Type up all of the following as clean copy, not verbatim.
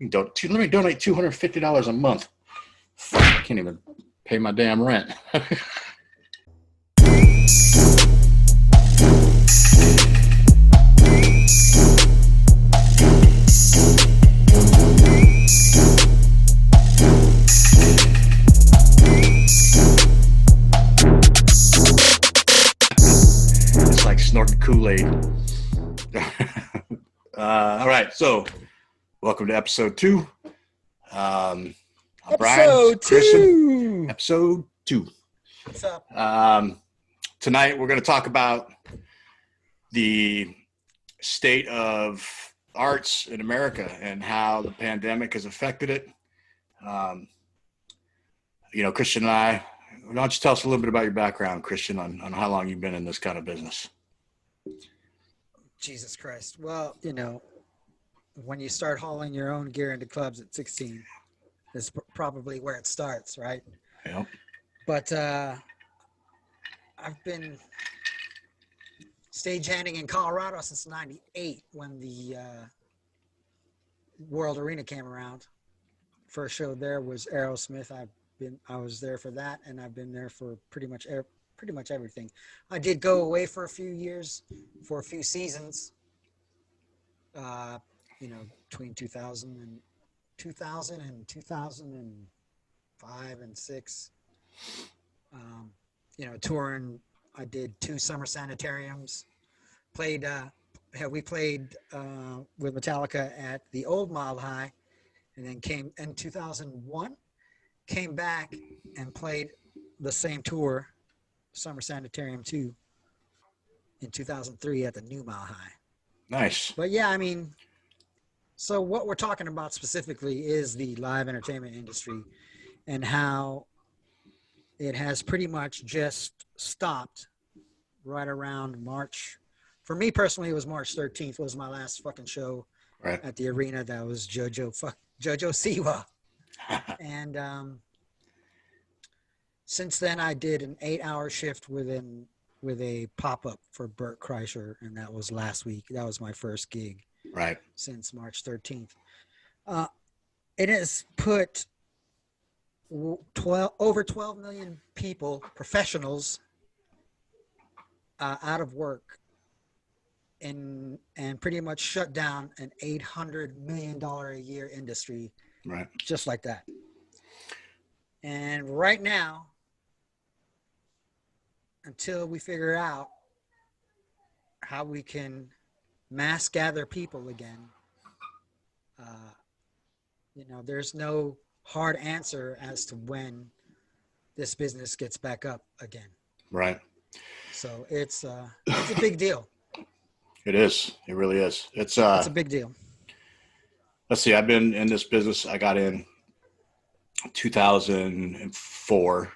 Let me donate $250 a month. Fuck, I can't even pay my damn rent. It's like snorting Kool-Aid. All right, so welcome to episode 2. I'm Brian, Christian. Episode 2. What's up? Tonight we're going to talk about the state of arts in America and how the pandemic has affected it. Christian and I, why don't you tell us a little bit about your background, Christian, on how long you've been in this kind of business? Jesus Christ. Well, when you start hauling your own gear into clubs at 16, is probably where it starts, right? Yeah. But I've been stagehanding in Colorado since '98 when the World Arena came around. First show there was Aerosmith. I was there for that, and I've been there for pretty much everything. I did go away for a few years, for a few seasons. Between 2000 and 2005 and 6. Touring. I did 2 summer sanitariums. We played with Metallica at the old Mile High, and then came in 2001. Came back and played the same tour, Summer Sanitarium 2, in 2003 at the new Mile High. Nice. But yeah, so what we're talking about specifically is the live entertainment industry and how it has pretty much just stopped right around March. For me personally, it was March 13th was my last fucking show at the arena. That was Jojo Siwa. And since then, I did an 8-hour shift with a pop-up for Burt Kreischer, and that was last week. That was my first gig since March 13th. It has put over 12 million people, professionals, out of work and pretty much shut down an $800 million a year industry, just like that. And right now, until we figure out how we can mass gather people again, there's no hard answer as to when this business gets back up again. Right. So it's a big deal. It is. It really is. It's a big deal. Let's see. I've been in this business. I got in 2004.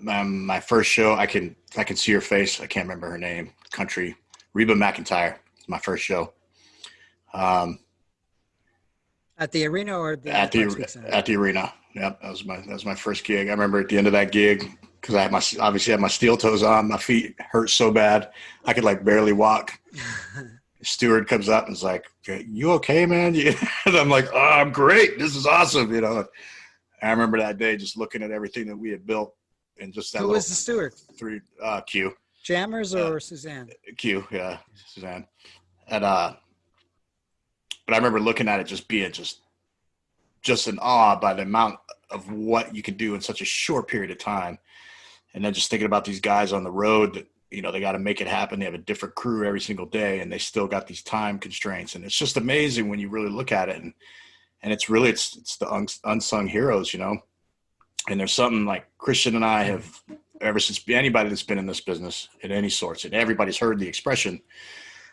My first show, I can see her face. I can't remember her name. Country Reba McEntire. My first show. At the arena or at the arena. Yep, that was my first gig. I remember at the end of that gig, because I obviously had my steel toes on. My feet hurt so bad I could barely walk. Steward comes up and is like, "You okay, man?" And I'm like, "Oh, I'm great. This is awesome." I remember that day just looking at everything that we had built. And just that. Who was the steward? Q. Jammers or Suzanne? Q, yeah, Suzanne. And but I remember looking at it just being just in awe by the amount of what you can do in such a short period of time. And then just thinking about these guys on the road that, they got to make it happen. They have a different crew every single day, and they still got these time constraints. And it's just amazing when you really look at it. And it's really, it's the unsung heroes, And there's something like Christian and I have, ever since anybody that's been in this business at any sorts, and everybody's heard the expression,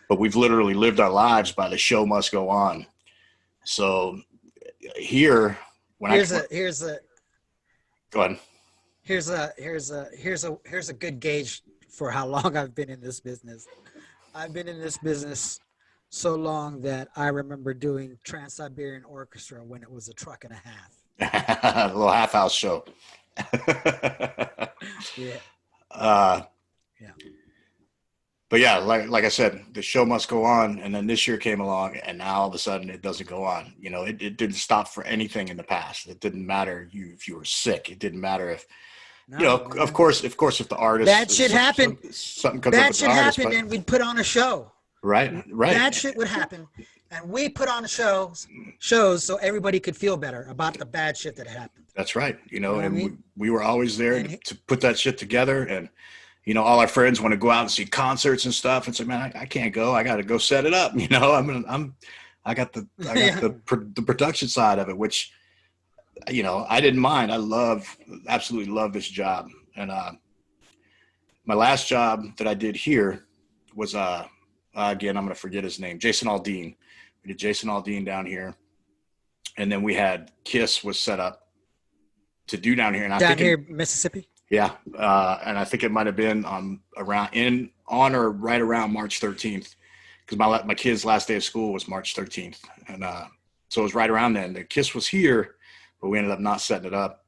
but we've literally lived our lives by the show must go on. So here, go ahead. Here's a good gauge for how long I've been in this business. I've been in this business so long that I remember doing Trans-Siberian Orchestra when it was a truck and a half. A little half-house show. Yeah. Yeah. but yeah, like I said, the show must go on. And then this year came along, and now all of a sudden it doesn't go on. You know, it didn't stop for anything in the past. It didn't matter if you were sick. It didn't matter if, you No, know, of man. course, if the artist Bad shit happened. something comes up Bad with the shit artist, happened, but and we'd put on a show. right, Bad shit would happen, and we put on shows so everybody could feel better about the bad shit that happened. that's right. You You know know, what I and mean? we were always there And to put that shit together. And you know, all our friends want to go out and see concerts and stuff. And say, man, I can't go. I got to go set it up. You know, I got yeah, the production side of it, which, you know, I didn't mind. Absolutely love this job. And my last job that I did here was again, I'm going to forget his name, Jason Aldean. We did Jason Aldean down here, and then we had Kiss was set up to do down here, and I down think here, Mississippi. yeah, and I think it might have been on or right around March 13th, because my kid's last day of school was March 13th, and so it was right around then. The Kiss was here, but we ended up not setting it up.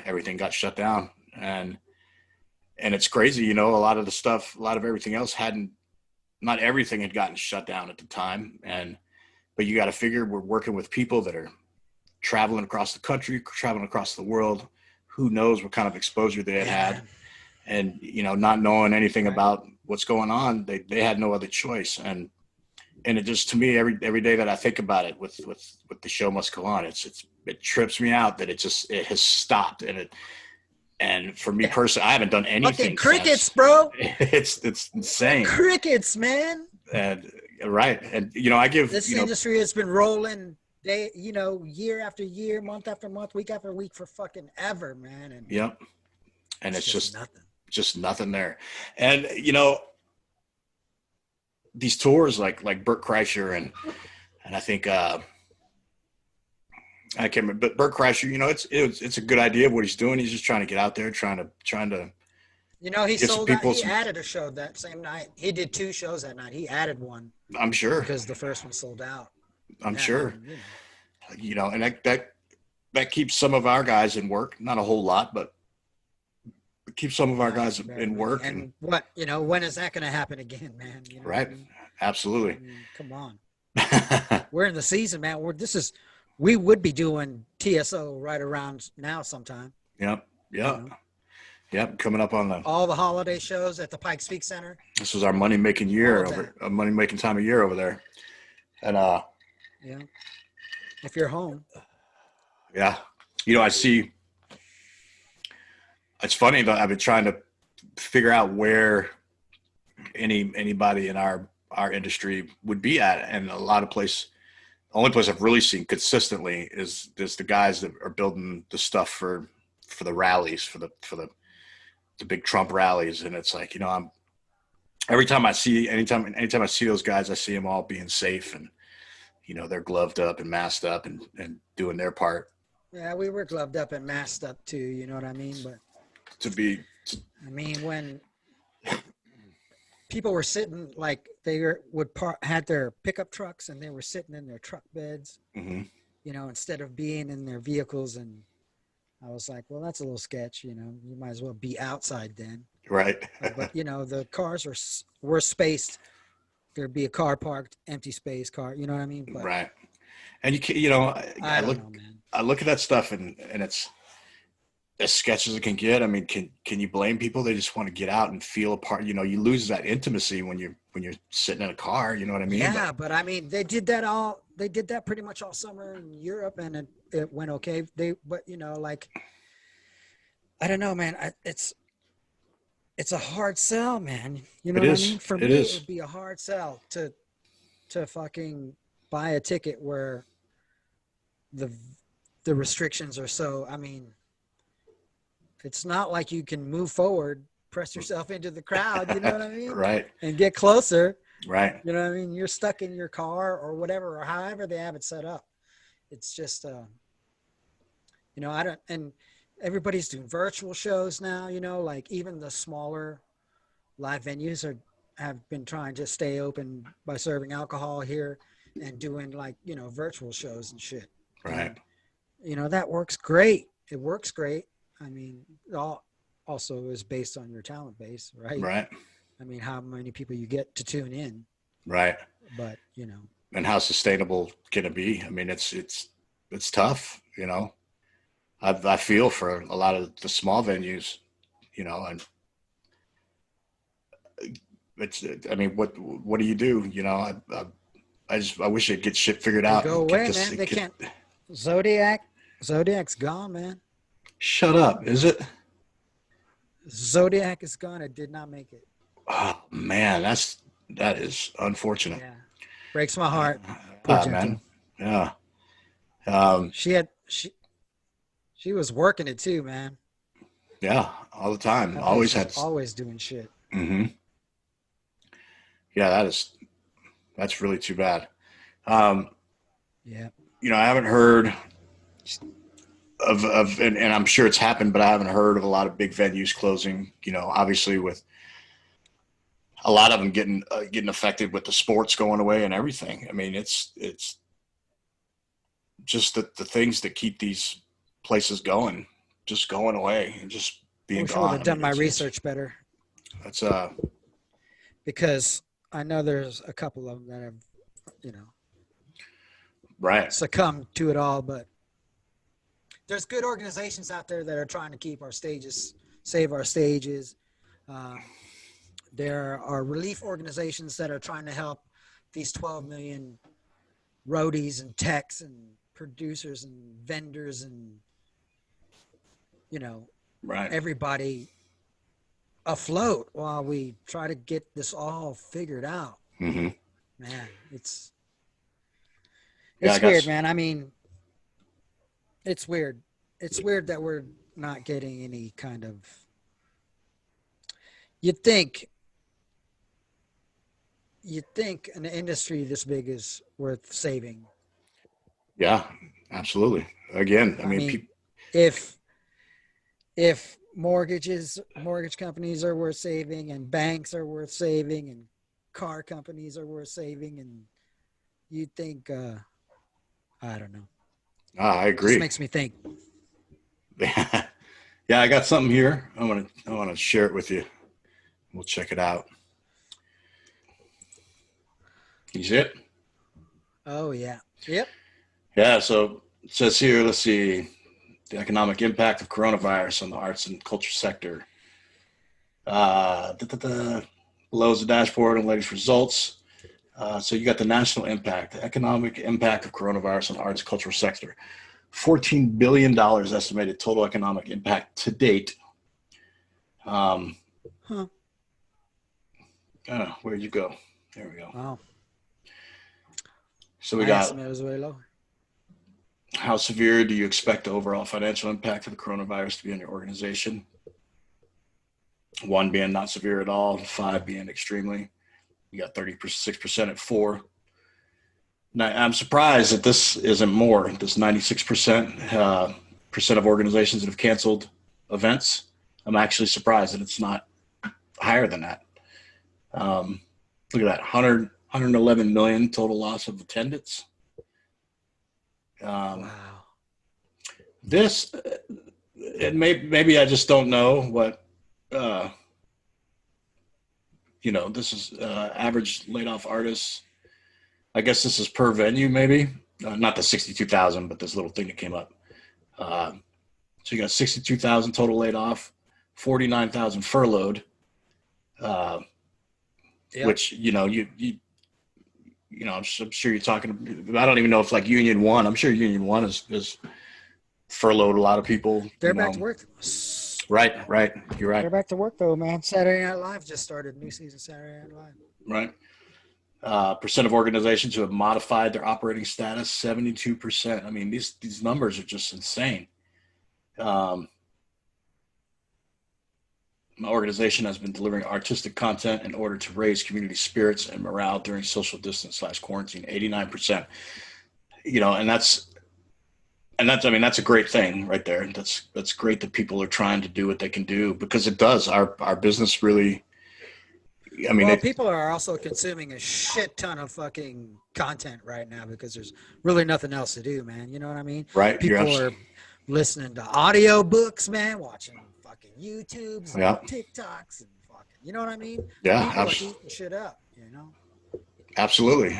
Everything got shut down, and it's crazy, you know. A lot of everything else not everything had gotten shut down at the time, but you got to figure we're working with people that are traveling across the country, traveling across the world. Who knows what kind of exposure they had, and you know, not knowing anything about what's going on, they had no other choice. And it just, to me, every day that I think about it with the show must go on, it trips me out that it has stopped. And for me personally, I haven't done anything. Fucking crickets, since. bro. It's insane. Crickets, man. And right, and you know, I give this industry has been rolling year after year, month after month, week after week for fucking ever, man. And yep. And it's just nothing. Just nothing there. And you know, these tours like Bert Kreischer and I think I can't remember, but Bert Kreischer, you know, it's a good idea of what he's doing. He's just trying to get out there, trying to. You know, he sold out. He added a show that same night. He did 2 shows that night. He added one. I'm sure because the first one sold out. I'm sure. You know, and that keeps some of our guys in work. Not a whole lot, but it keeps some of our guys in work. And what, you know, when is that going to happen again, man? You know right. Absolutely. I mean, come on. We're in the season, man. We would be doing TSO right around now sometime. Yep. Yeah. You know? Yep. Coming up on all the holiday shows at the Pikes Peak Center. This was our money-making year money-making time of year over there. And yeah. If you're home. Yeah. You know, I see, it's funny that I've been trying to figure out where anybody in our industry would be at. And a lot of the only place I've really seen consistently is the guys that are building the stuff for the rallies, for the big Trump rallies. And it's like, you know, anytime I see those guys, I see them all being safe, and, you know, they're gloved up and masked up and doing their part. Yeah, we were gloved up and masked up too. You know what I mean? But I mean, when people were sitting, like had their pickup trucks and they were sitting in their truck beds, mm-hmm. you know, instead of being in their vehicles. And I was like, well, that's a little sketch. You know, you might as well be outside then. Right. But you know, the cars were spaced. There'd be a car parked, empty space car. You know what I mean? But, right. And you know, I look at that stuff and it's as sketch as it can get. I mean, can you blame people? They just want to get out and feel a part. You know, you lose that intimacy when you're sitting in a car. You know what I mean? Yeah, but I mean, they did that pretty much all summer in Europe, and it went okay. But you know, like, I don't know, man. It's a hard sell, man. You know what I mean? For me, it would be a hard sell to fucking buy a ticket where the restrictions are so. I mean, it's not like you can move forward, press yourself into the crowd. You know what I mean? Right. And get closer. Right. You know what I mean? You're stuck in your car or whatever, or however they have it set up. It's just, you know, and everybody's doing virtual shows now, you know, like even the smaller live venues have been trying to stay open by serving alcohol here and doing, like, you know, virtual shows and shit. Right. And, you know, that works great. It works great. I mean, it all also is based on your talent base, right? Right. I mean, how many people you get to tune in, Right. but you know, And how sustainable can it be? I mean, it's tough, you know. I feel for a lot of the small venues, you know, and it's, I mean, what do you do? You know, I wish they'd get shit figured they out go and get away, this. man. They can't. Zodiac's gone, man. Shut up. Is it? Zodiac is gone. It did not make it. Oh man, that is unfortunate. Yeah, breaks my heart. Poor Man. Gento. Yeah. She had she was working it too, man. Yeah. All the time. That place Always was had. always doing shit. Mm-hmm. Yeah, that's really too bad. Yeah. You know, I haven't heard and I'm sure it's happened, but I haven't heard of a lot of big venues closing. You know, obviously with a lot of them getting affected with the sports going away and everything. I mean, it's just the things that keep these places going, just going away and just I being wish I would gone. have I done mean, my research better that's because I know there's a couple of them that have, you know, right. succumbed to it all, but there's good organizations out there that are trying to keep our stages, save our stages. Um, there are relief organizations that are trying to help these 12 million roadies and techs and producers and vendors and, you know, Right. everybody afloat while we try to get this all figured out. Mm-hmm. Man, it's Yeah, weird, man. I mean, it's weird. It's weird that we're not getting any kind of. You'd think an industry this big is worth saving. Yeah, absolutely. Again, I I mean, mean, if mortgage companies are worth saving and banks are worth saving and car companies are worth saving, and you'd think I don't know. I Just agree. makes me think. Yeah, I got something here. I want to share it with you. We'll check it out. You see it? Oh yeah. Yep. Yeah. So it says here. Let's see the economic impact of coronavirus on the arts and culture sector. Below is the dashboard and latest results. So you got the national impact, the economic impact of coronavirus on the arts and cultural sector. $14 billion estimated total economic impact to date. Where'd you go? There we go. Wow. So we My got estimate was way lower. how severe do you expect the overall financial impact of the coronavirus to be on your organization? 1 being not severe at all, 5 being extremely. You got 36% at 4. Now, I'm surprised that this isn't more. This 96% percent of organizations that have canceled events. I'm actually surprised that it's not higher than that. Look at that, 111 million total loss of attendance. Wow. This, maybe I just don't know what, this is average laid off artists. I guess this is per venue, maybe. Not the 62,000, but this little thing that came up. So you got 62,000 total laid off, 49,000 furloughed, which, I'm sure you're talking, I don't even know if like Union One, I'm sure Union One is furloughed a lot of people. They're back to work. Right. You're right. They're back to work though, man. Saturday Night Live just started. New season Saturday Night Live. Right. Percent of organizations who have modified their operating status, 72%. I mean, these numbers are just insane. My organization has been delivering artistic content in order to raise community spirits and morale during social distance / quarantine, 89%. And that's a great thing right there. That's great that people are trying to do what they can do, because it does. Our business really, people are also consuming a shit ton of fucking content right now because there's really nothing else to do, man. You know what I mean? Right. People are listening to audio books, man, watching fucking YouTubes and TikToks and fucking You know what I mean? Yeah, People are eating shit up, you know? absolutely.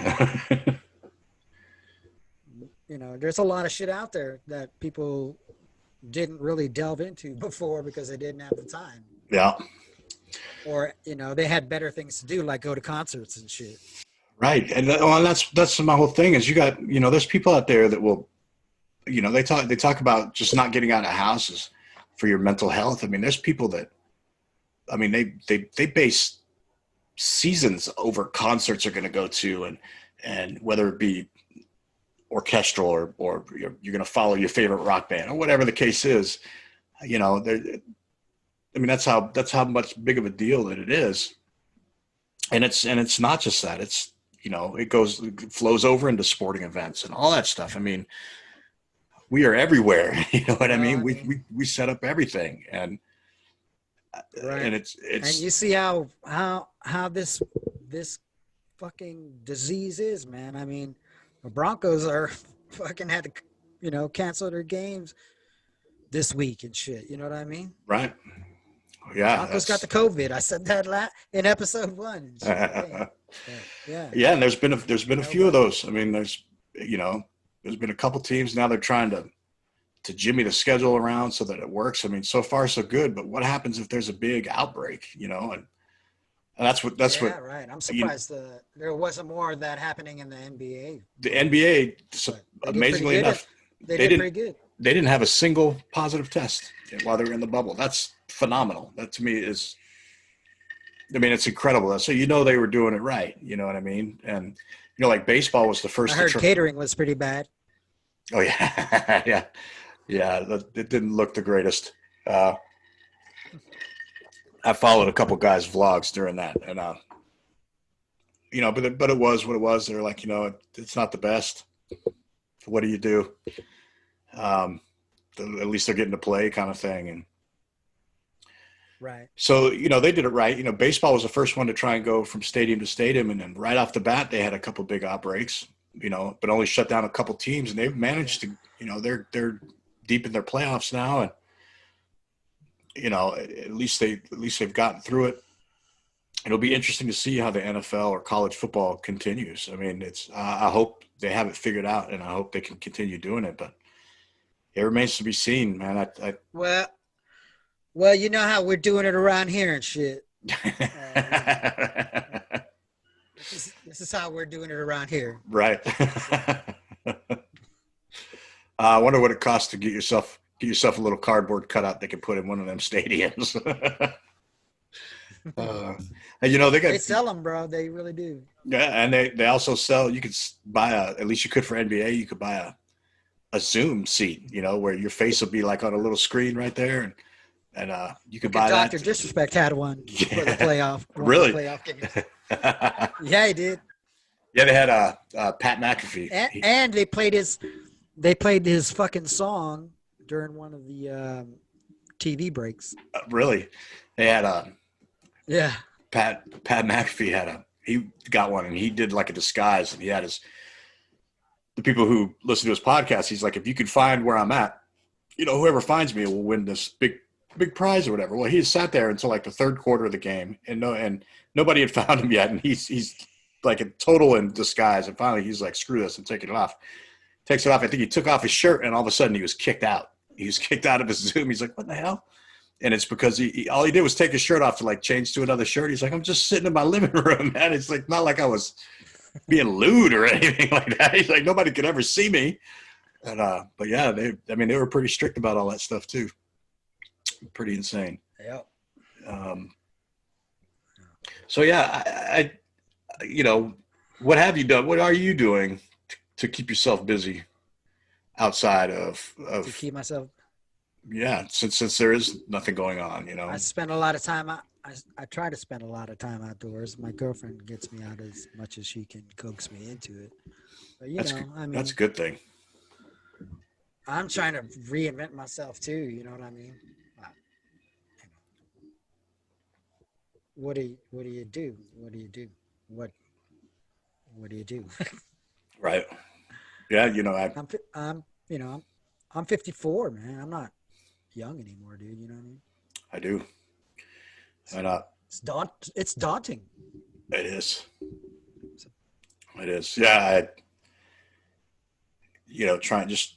You know, there's a lot of shit out there that people didn't really delve into before because they didn't have the time. Yeah. Or, you know, they had better things to do, like go to concerts and shit. Right. And that's my whole thing is you got, there's people out there that will, they talk about just not getting out of houses for your mental health. I mean, there's people that, I mean, they base seasons over concerts they're going to go to, and whether it be orchestral or you're going to follow your favorite rock band or whatever the case is, I mean, that's how much big of a deal that it is. And it's not just that. It's, it flows over into sporting events and all that stuff. I mean, we are everywhere. You know what I Well, mean? I mean, We set up everything, and right. it's And you see how this fucking disease is, man. I mean, the Broncos are fucking had to, you know, cancel their games this week and shit. You know what I mean? right. Yeah, Broncos got the COVID. I said that in episode 1 and shit. Yeah. Yeah. yeah. And there's been a No, few of but those. I mean, there's been a couple teams now. They're trying to jimmy the schedule around so that it works. I mean, so far so good. But what happens if there's a big outbreak? And that's what yeah, right. I'm you, surprised there wasn't more of that happening in the NBA. the NBA. But they did pretty Amazingly good. enough, They they did didn't pretty good. they didn't have a single positive test while they were in the bubble. That's phenomenal. That to me is, I mean, it's incredible. So they were doing it right. You know what I mean? And like baseball was the I first to heard catering was pretty bad. Oh yeah, yeah, yeah. It didn't look the greatest. Uh, I followed a couple guys' vlogs during that, and but it was what it was. They're like, it's not the best. What do you do? Um, at least they're getting to play, kind of thing. And Right. so, they did it right. Baseball was the first one to try and go from stadium to stadium, and then right off the bat, they had a couple big outbreaks. But only shut down a couple teams, and they've managed to. They're deep in their playoffs now, and at least they've gotten through it. It'll be interesting to see how the NFL or college football continues. I mean, I hope they have it figured out, and I hope they can continue doing it. But it remains to be seen, man. Well, you know how we're doing it around here and shit. This is how we're doing it around here. Right. I wonder what it costs to get yourself a little cardboard cutout they can put in one of them stadiums. And They sell them, bro. They really do. Yeah, and they also sell. You could buy at least you could for NBA. You could buy a Zoom seat, where your face will be like on a little screen right there, and you could buy that. Dr. Disrespect had one for the playoff. Really? The playoff games. Yeah, he did. Yeah, they had Pat McAfee, and they played his fucking song during one of the TV breaks. Really, they had yeah. Pat McAfee he got one, and he did like a disguise, and he had the people who listen to his podcast. He's like, if you could find where I'm at, whoever finds me will win this big prize or whatever. Well, he sat there until like the third quarter of the game, and nobody had found him yet, and he's like a total in disguise. And finally, he's like, screw this, I'm taking it off. Takes it off. I think he took off his shirt, and all of a sudden, he was kicked out. He was kicked out of his Zoom. He's like, what the hell? And it's because all he did was take his shirt off to like change to another shirt. He's like, I'm just sitting in my living room, man. It's like not like I was being lewd or anything like that. He's like, nobody could ever see me. And but yeah, they were pretty strict about all that stuff too. Pretty insane. Yep. So yeah, I what have you done? What are you doing to keep yourself busy outside of to keep myself? Yeah, since there is nothing going on, I spend a lot of time. I try to spend a lot of time outdoors. My girlfriend gets me out as much as she can, coax me into it. But that's a good thing. I'm trying to reinvent myself too. You know what I mean? What do you do? What do you do? What do you do? Right. Yeah, I'm 54, man. I'm not young anymore, dude. You know what I mean? I do. And It's daunting. It is. It is. Yeah. Trying just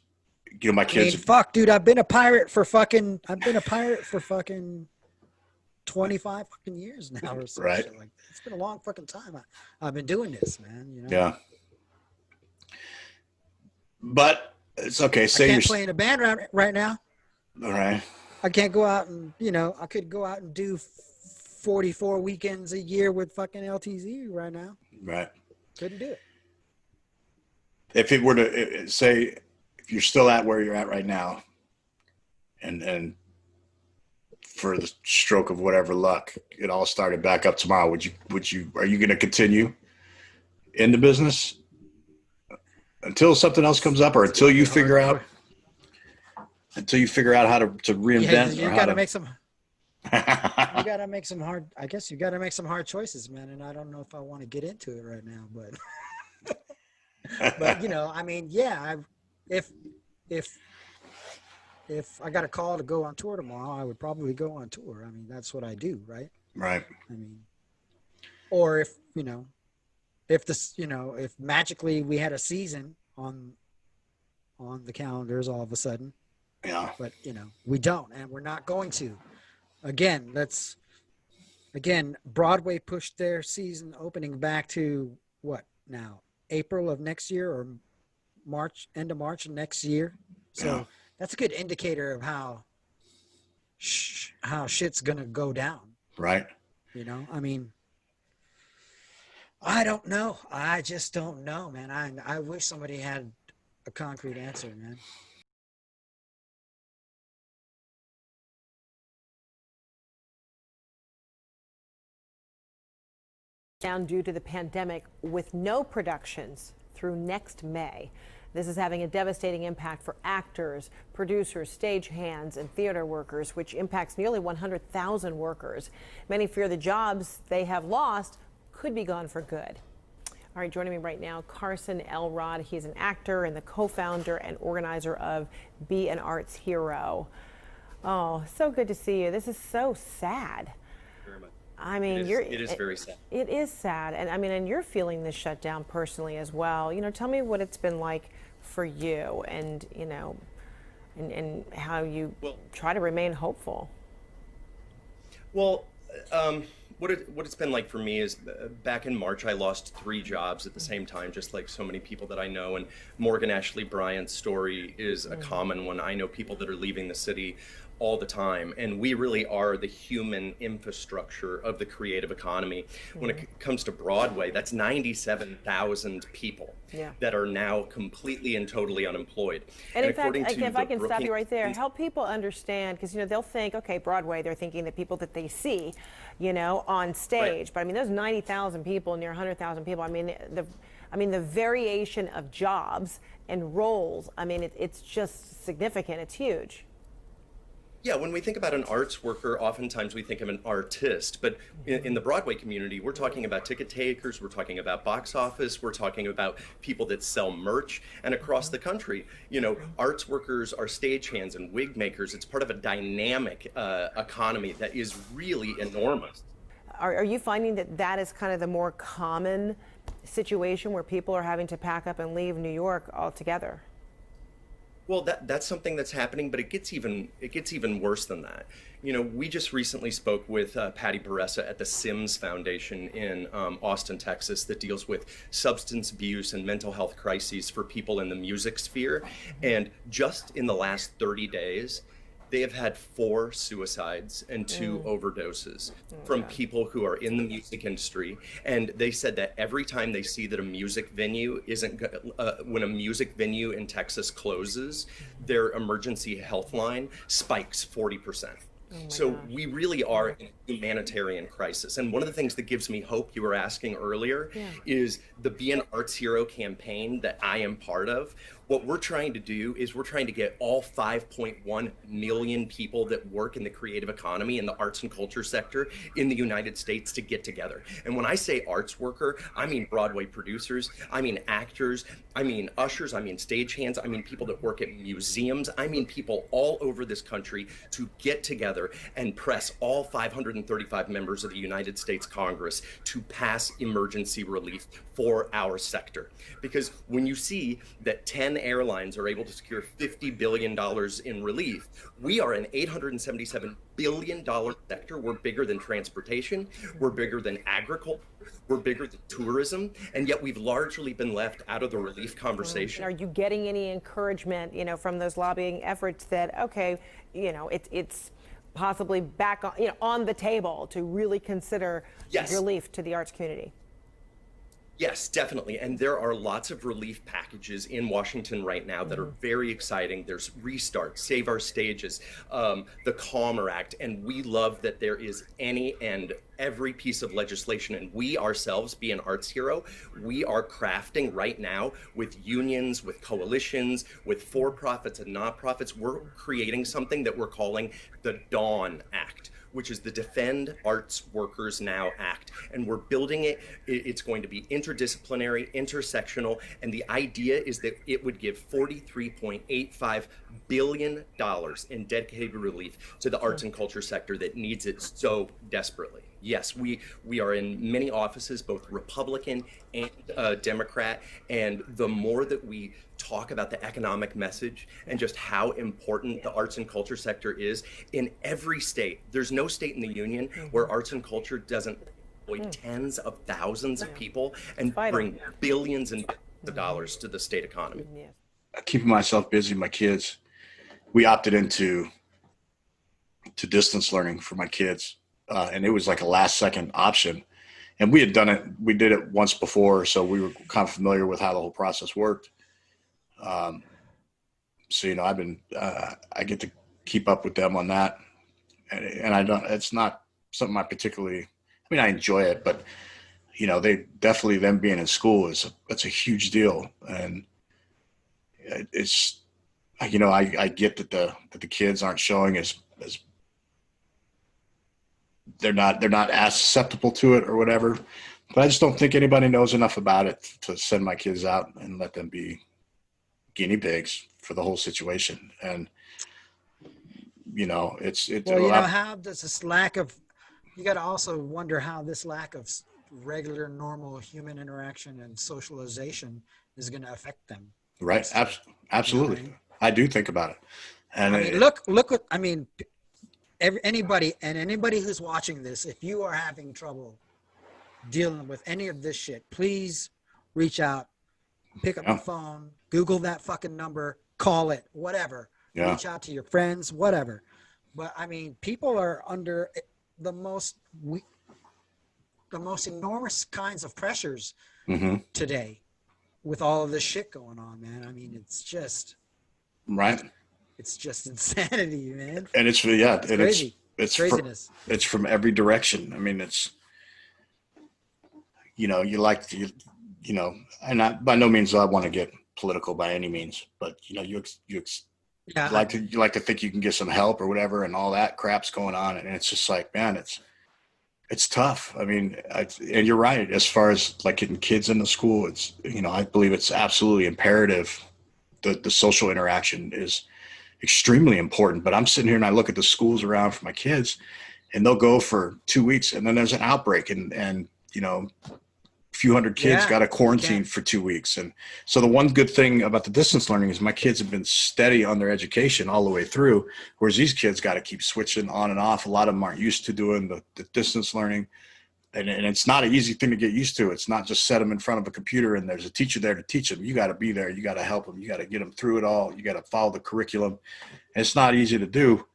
my I mean, kids. fuck, dude, I've been a pirate for fucking 25 fucking years now or some Right. shit like that. It's been a long fucking time. I've been doing this, man, Yeah. But it's okay. I Say can't you're play in a band right now. all right. I can't go out and, I could go out and do 44 weekends a year with fucking LTZ right now. Right. Couldn't do it. If it were to say, if you're still at where you're at right now, and for the stroke of whatever luck, it all started back up tomorrow, are you going to continue in the business until something else comes up, or until you figure out how to reinvent? You got to make some. You got to make some hard. I guess you got to make some hard choices, man. And I don't know if I want to get into it right now, but but I mean, yeah. If I got a call to go on tour tomorrow, I would probably go on tour. I mean, that's what I do, right? Right. I mean, or if magically we had a season on the calendars all of a sudden. Yeah. But we don't, and we're not going to. Again, Broadway pushed their season opening back to what now? April of next year or March, end of March of next year. So that's a good indicator of how shit's gonna go down. Right. I mean, I don't know. I just don't know, man. I wish somebody had a concrete answer, man. Down due to the pandemic with no productions through next May. This is having a devastating impact for actors, producers, stagehands, and theater workers, which impacts nearly 100,000 workers. Many fear the jobs they have lost could be gone for good. All right, joining me right now, Carson Elrod. He's an actor and the co-founder and organizer of Be an Arts Hero. Oh, so good to see you. This is so sad. I mean, it is very sad. It is sad. And I mean, and you're feeling this shutdown personally as well. Tell me what it's been like for you and, and how you try to remain hopeful. Well, what it's been like for me is back in March, I lost 3 jobs at the same time, just like so many people that I know. And Morgan Ashley Bryant's story is a common one. I know people that are leaving the city all the time, and we really are the human infrastructure of the creative economy. When it comes to Broadway, that's 97,000 people that are now completely and totally unemployed. And in fact, if I can stop you right there, help people understand, because they'll think, okay, Broadway, they're thinking the people that they see, on stage. Right. But I mean, those 90,000 people, near 100,000 people. I mean, the variation of jobs and roles. I mean, it's just significant. It's huge. Yeah, when we think about an arts worker, oftentimes we think of an artist, but in the Broadway community, we're talking about ticket takers, we're talking about box office, we're talking about people that sell merch, and across the country, arts workers are stagehands and wig makers. It's part of a dynamic economy that is really enormous. Are you finding that is kind of the more common situation where people are having to pack up and leave New York altogether? Well, that's something that's happening, but it gets even worse than that. We just recently spoke with Patty Baressa at the Sims Foundation in Austin, Texas, that deals with substance abuse and mental health crises for people in the music sphere. And just in the last 30 days, they have had 4 suicides and 2 overdoses from people who are in the music industry. And they said that every time they see that a music venue when a music venue in Texas closes, their emergency health line spikes 40%. So we really are in a humanitarian crisis. And one of the things that gives me hope, you were asking earlier, is the Be an Arts Hero campaign that I am part of. What we're trying to do is we're trying to get all 5.1 million people that work in the creative economy in the arts and culture sector in the United States to get together. And when I say arts worker, I mean Broadway producers, I mean actors, I mean ushers, I mean stagehands, I mean people that work at museums, I mean people all over this country to get together together and press all 535 members of the United States Congress to pass emergency relief for our sector. Because when you see that 10 airlines are able to secure $50 billion in relief, we are an $877 billion sector. We're bigger than transportation. We're bigger than agriculture. We're bigger than tourism. And yet we've largely been left out of the relief conversation. Are you getting any encouragement, from those lobbying efforts that, okay, it's possibly back on, on the table to really consider relief to the arts community? Yes, definitely. And there are lots of relief packages in Washington right now that are very exciting. There's Restart, Save Our Stages, the Calmer Act. And we love that there is any and every piece of legislation. And we ourselves, be an arts hero, we are crafting right now with unions, with coalitions, with for-profits and nonprofits. We're creating something that we're calling the Dawn Act, which is the Defend Arts Workers Now Act. And we're building it. It's going to be interdisciplinary, intersectional, and the idea is that it would give $43.85 billion in dedicated relief to the arts and culture sector that needs it so desperately. Yes, we are in many offices, both Republican and Democrat, and the more that we talk about the economic message and just how important the arts and culture sector is in every state. There's no state in the union where arts and culture doesn't employ tens of thousands of people and bring billions and billions of dollars to the state economy. Keeping myself busy, my kids, we opted into distance learning for my kids. And it was like a last second option. And we had done it. We did it once before. So we were kind of familiar with how the whole process worked. So, I've been, I get to keep up with them on that. And it's not something I particularly, I enjoy it, but they definitely, them being in school that's a huge deal. And it's, I get that the kids aren't showing as they're not as susceptible to it or whatever, but I just don't think anybody knows enough about it to send my kids out and let them be guinea pigs for the whole situation. And how does this lack of, you got to also wonder how this lack of regular normal human interaction and socialization is going to affect them. Right. Absolutely. I do think about it. And look what anybody who's watching this, if you are having trouble dealing with any of this shit, please reach out, pick up the phone, Google that fucking number, call it, whatever. Reach out to your friends, whatever. But people are under the most enormous kinds of pressures today with all of this shit going on, man. It's just right. It's just insanity, man. And it's crazy. It's craziness. It's from every direction. it's, you like to, and I, by no means do I want to get political by any means, but you like to think you can get some help or whatever, and all that crap's going on, and it's just like, man, it's tough. And you're right, as far as like getting kids into school, it's I believe it's absolutely imperative. The social interaction is extremely important. But I'm sitting here and I look at the schools around for my kids, and they'll go for 2 weeks, and then there's an outbreak, and a few hundred kids got a quarantine for 2 weeks. And so the one good thing about the distance learning is my kids have been steady on their education all the way through, whereas these kids got to keep switching on and off. A lot of them aren't used to doing the distance learning. And it's not an easy thing to get used to. It's not just set them in front of a computer and there's a teacher there to teach them. You got to be there. You got to help them. You got to get them through it all. You got to follow the curriculum. And it's not easy to do.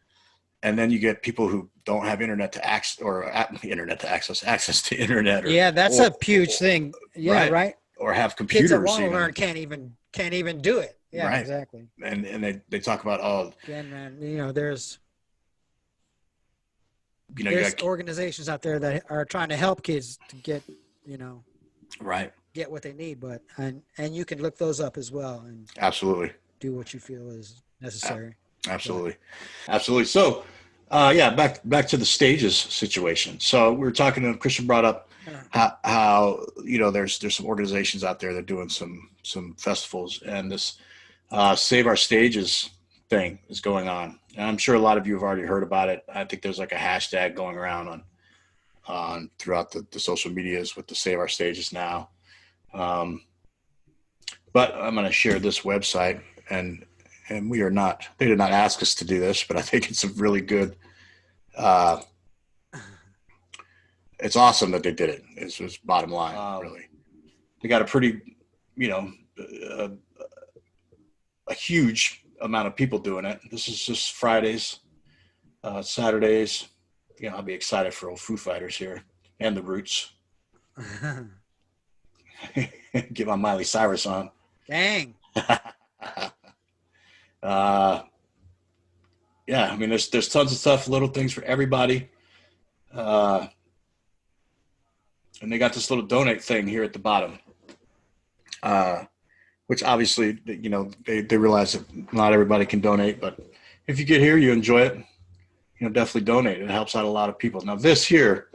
And then you get people who don't have internet to access access to internet. That's a huge thing. Yeah, right. Or have computers. Kids that want to learn can't even do it. Yeah, right. Exactly. And they talk about again, man, there's organizations out there that are trying to help kids to get get what they need, but and you can look those up as well and absolutely do what you feel is necessary. Absolutely. So back to the stages situation. So we were talking, Christian brought up how there's some organizations out there that are doing some festivals, and this Save Our Stages thing is going on. And I'm sure a lot of you have already heard about it. I think there's like a hashtag going around on throughout the social medias with the Save Our Stages Now. But I'm going to share this website, and they did not ask us to do this, but I think it's a really good, it's awesome that they did it. It's just bottom line, really. They got a pretty, a huge amount of people doing it. This is just Fridays, Saturdays. I'll be excited for old Foo Fighters here and the Roots. Get my Miley Cyrus on. Dang. Yeah, I mean, there's tons of stuff, little things for everybody. And they got this little donate thing here at the bottom, which obviously, they realize that not everybody can donate, but if you get here, you enjoy it, definitely donate. It helps out a lot of people. Now, this here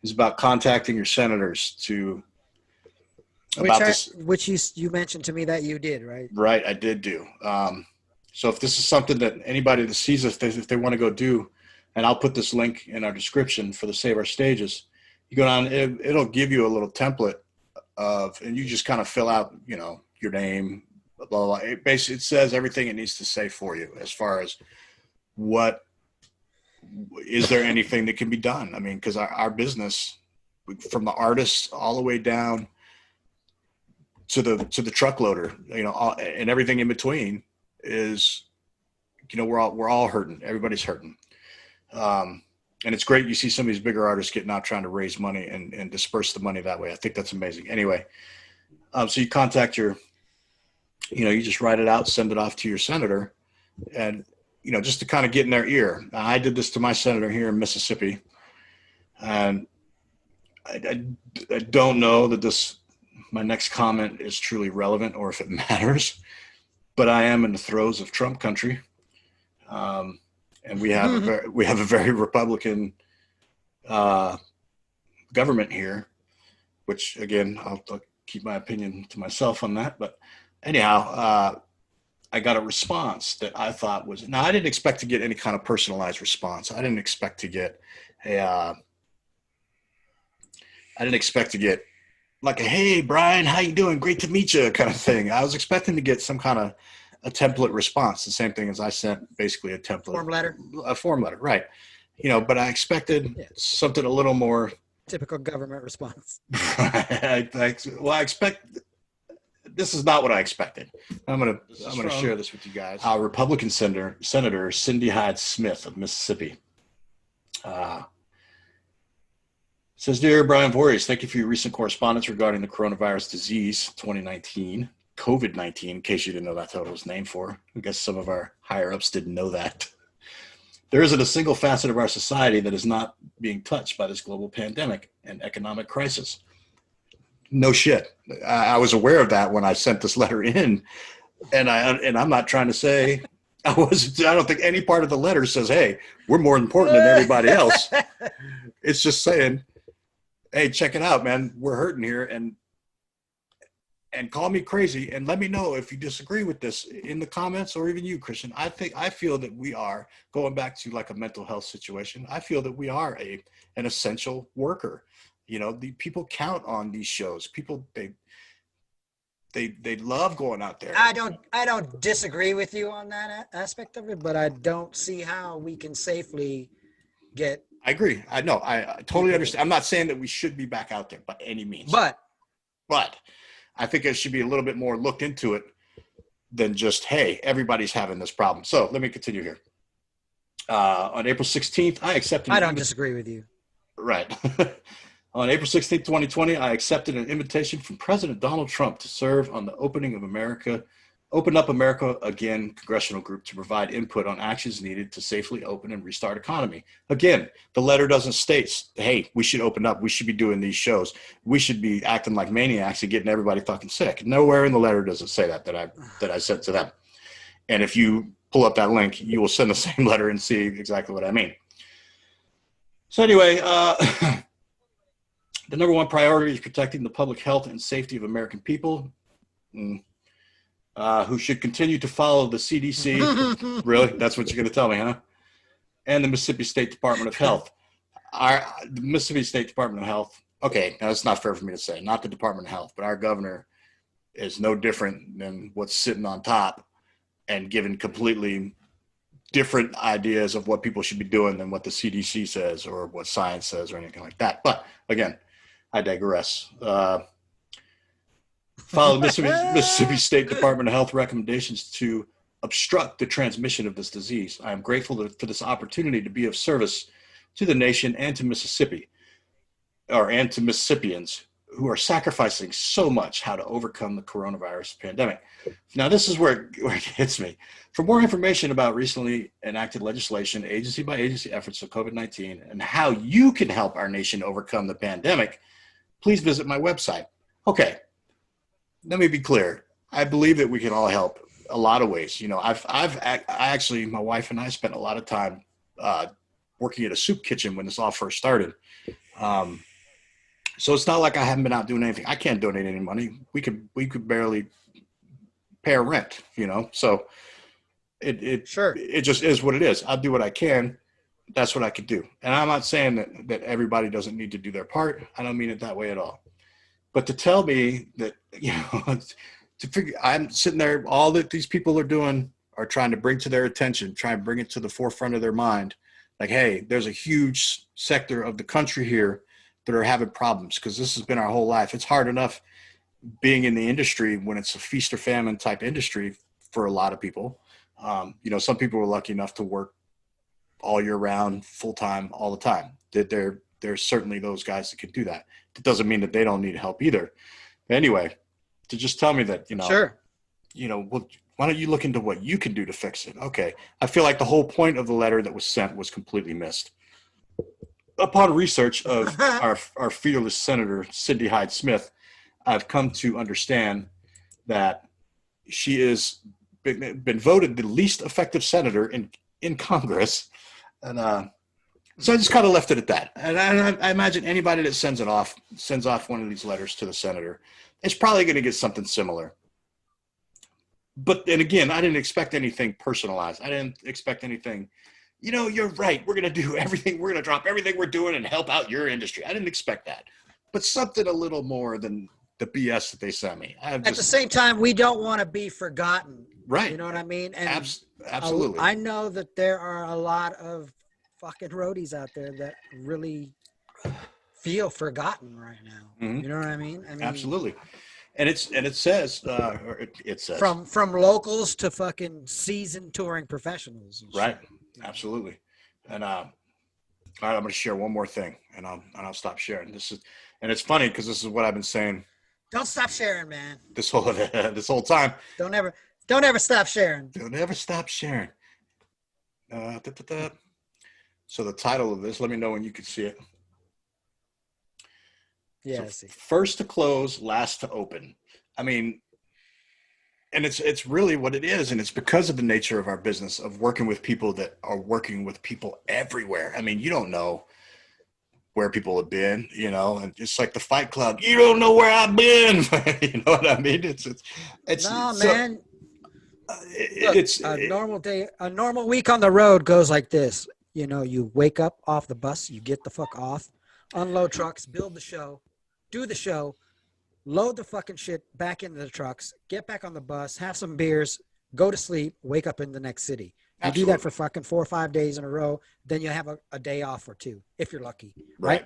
is about contacting your senators which you mentioned to me that you did, right? Right, I did do. So if this is something that anybody that sees us, if they want to go do, and I'll put this link in our description for the Save Our Stages, you go down, it'll give you a little template and you just kind of fill out, your name, blah, blah, blah. It says everything it needs to say for you as far as is there anything that can be done? I mean, because our business, from the artists all the way down to the truck loader, and everything in between is, we're all hurting. Everybody's hurting. And it's great. You see some of these bigger artists getting out, trying to raise money and disperse the money that way. I think that's amazing. Anyway, so you contact you just write it out, send it off to your senator, and, just to kind of get in their ear. Now, I did this to my senator here in Mississippi, and I don't know that my next comment is truly relevant or if it matters, but I am in the throes of Trump country. And we have a very Republican government here, which again, I'll keep my opinion to myself on that. But anyhow, I got a response that I thought now I didn't expect to get any kind of personalized response. I didn't expect to get like a, hey, Brian, how you doing? Great to meet you kind of thing. I was expecting to get some kind of a template response, the same thing as I sent basically a template. A form letter, right. But I expected something a little more. Typical government response. This is not what I expected. I'm gonna share this with you guys. Our Republican Senator Cindy Hyde-Smith of Mississippi says, Dear Brian Voorhees, thank you for your recent correspondence regarding the coronavirus disease 2019, COVID-19, in case you didn't know that's what it was named for. I guess some of our higher ups didn't know that. There isn't a single facet of our society that is not being touched by this global pandemic and economic crisis. No shit. I was aware of that when I sent this letter in, and I'm not trying to say I don't think any part of the letter says, hey, we're more important than everybody else. It's just saying, hey, check it out, man. We're hurting here, and call me crazy and let me know if you disagree with this in the comments, or even you, Christian. I feel that we are going back to like a mental health situation. I feel that we are an essential worker. The people count on these shows. People, they love going out there. I don't disagree with you on that aspect of it, but I don't see how we can safely get. I agree. I know. I totally understand. I'm not saying that we should be back out there by any means. But I think it should be a little bit more looked into it than just, hey, everybody's having this problem. So let me continue here. On April 16th, I accepted. I don't disagree with you. Right. On April 16th, 2020, I accepted an invitation from President Donald Trump to serve on the Open Up America Again congressional group to provide input on actions needed to safely open and restart economy. Again, the letter doesn't state, hey, we should open up. We should be doing these shows. We should be acting like maniacs and getting everybody fucking sick. Nowhere in the letter does it say that I sent to them. And if you pull up that link, you will send the same letter and see exactly what I mean. So anyway, the number one priority is protecting the public health and safety of American people. who should continue to follow the CDC. Really? That's what you're going to tell me, huh? And the Mississippi State Department of Health. The Mississippi State Department of Health, okay, now that's not fair for me to say, not the Department of Health, but our governor is no different than what's sitting on top and giving completely different ideas of what people should be doing than what the CDC says or what science says or anything like that. But again, I digress. Follow the Mississippi State Department of Health recommendations to obstruct the transmission of this disease. I am grateful for this opportunity to be of service to the nation and to Mississippi, and to Mississippians who are sacrificing so much how to overcome the coronavirus pandemic. Now, this is where it hits me. For more information about recently enacted legislation, agency by agency efforts of COVID-19, and how you can help our nation overcome the pandemic, please visit my website. Okay, let me be clear. I believe that we can all help a lot of ways. You know, I actually, my wife and I spent a lot of time working at a soup kitchen when this all first started. So it's not like I haven't been out doing anything. I can't donate any money. We could barely pay our rent, you know. So it just is what it is. I'll do what I can. That's what I could do. And I'm not saying that everybody doesn't need to do their part. I don't mean it that way at all. But to tell me that, you know, to figure, I'm sitting there, all that these people are doing are trying to bring to their attention, try and bring it to the forefront of their mind. Like, hey, there's a huge sector of the country here that are having problems, because this has been our whole life. It's hard enough being in the industry when it's a feast or famine type industry for a lot of people. You know, some people are lucky enough to work all year round, full time, all the time. There's certainly those guys that can do that. That doesn't mean that they don't need help either. But anyway, to just tell me that, you know, Sure. You know, well, why don't you look into what you can do to fix it? Okay. I feel like the whole point of the letter that was sent was completely missed. Upon research of our fearless Senator, Cindy Hyde-Smith, I've come to understand that she is been voted the least effective senator in Congress. And so I just kind of left it at that. And I imagine anybody that sends off one of these letters to the senator, it's probably going to get something similar. But then again, I didn't expect anything personalized. I didn't expect anything, you know, you're right, we're going to do everything, we're going to drop everything we're doing and help out your industry. I didn't expect that. But something a little more than the BS that they sent me. At the same time, we don't want to be forgotten. Right. You know what I mean? And absolutely. I know that there are a lot of fucking roadies out there that really feel forgotten right now. Mm-hmm. You know what I mean? Absolutely. And it says it says from locals to fucking seasoned touring professionals. Right. Absolutely. And all right, I'm going to share one more thing, and I'll stop sharing. And it's funny because this is what I've been saying. Don't stop sharing, man. This whole time. Don't ever stop sharing. Don't ever stop sharing. So the title of this, let me know when you can see it. Yeah, So I see. first to close, last to open. I mean, and it's really what it is, and it's because of the nature of our business of working with people that are working with people everywhere. I mean, you don't know where people have been, you know, and just like the Fight Club, you don't know where I've been. You know what I mean? It's No, so, man. Look, it's a normal day, a normal week on the road goes like this. You know, you wake up off the bus, you get the fuck off, unload trucks, build the show, do the show, load the fucking shit back into the trucks, get back on the bus, have some beers, go to sleep, wake up in the next city. You do that for fucking 4 or 5 days in a row, then you have a day off or two, if you're lucky. Right.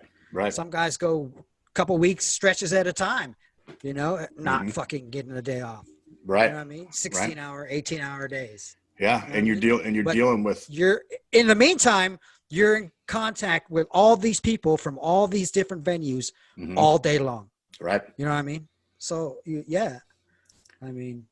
Some guys go a couple weeks, stretches at a time, you know, not fucking getting a day off. Right. You know what I mean? 16-hour, 18-hour days. Yeah. And you're dealing with. You're in the meantime, you're in contact with all these people from all these different venues all day long. Right. You know what I mean? So yeah, I mean,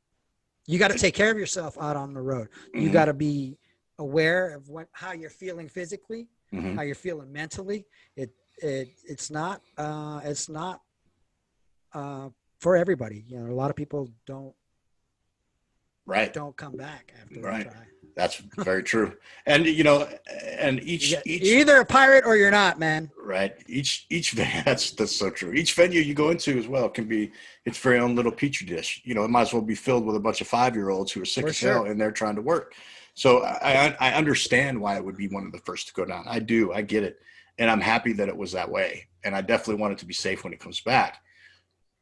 you got to take care of yourself out on the road. You got to be aware of how you're feeling physically, how you're feeling mentally. It's not for everybody. You know, a lot of people don't come back after they try. That's very true. And you know, and You're either a pirate or you're not, man. right. Each that's so true. Each venue you go into as well can be its very own little petri dish. You know, it might as well be filled with a bunch of 5-year-olds who are sick For as hell sure. and they're trying to work. So I understand why it would be one of the first to go down. I do. I get it. And I'm happy that it was that way. And I definitely want it to be safe when it comes back.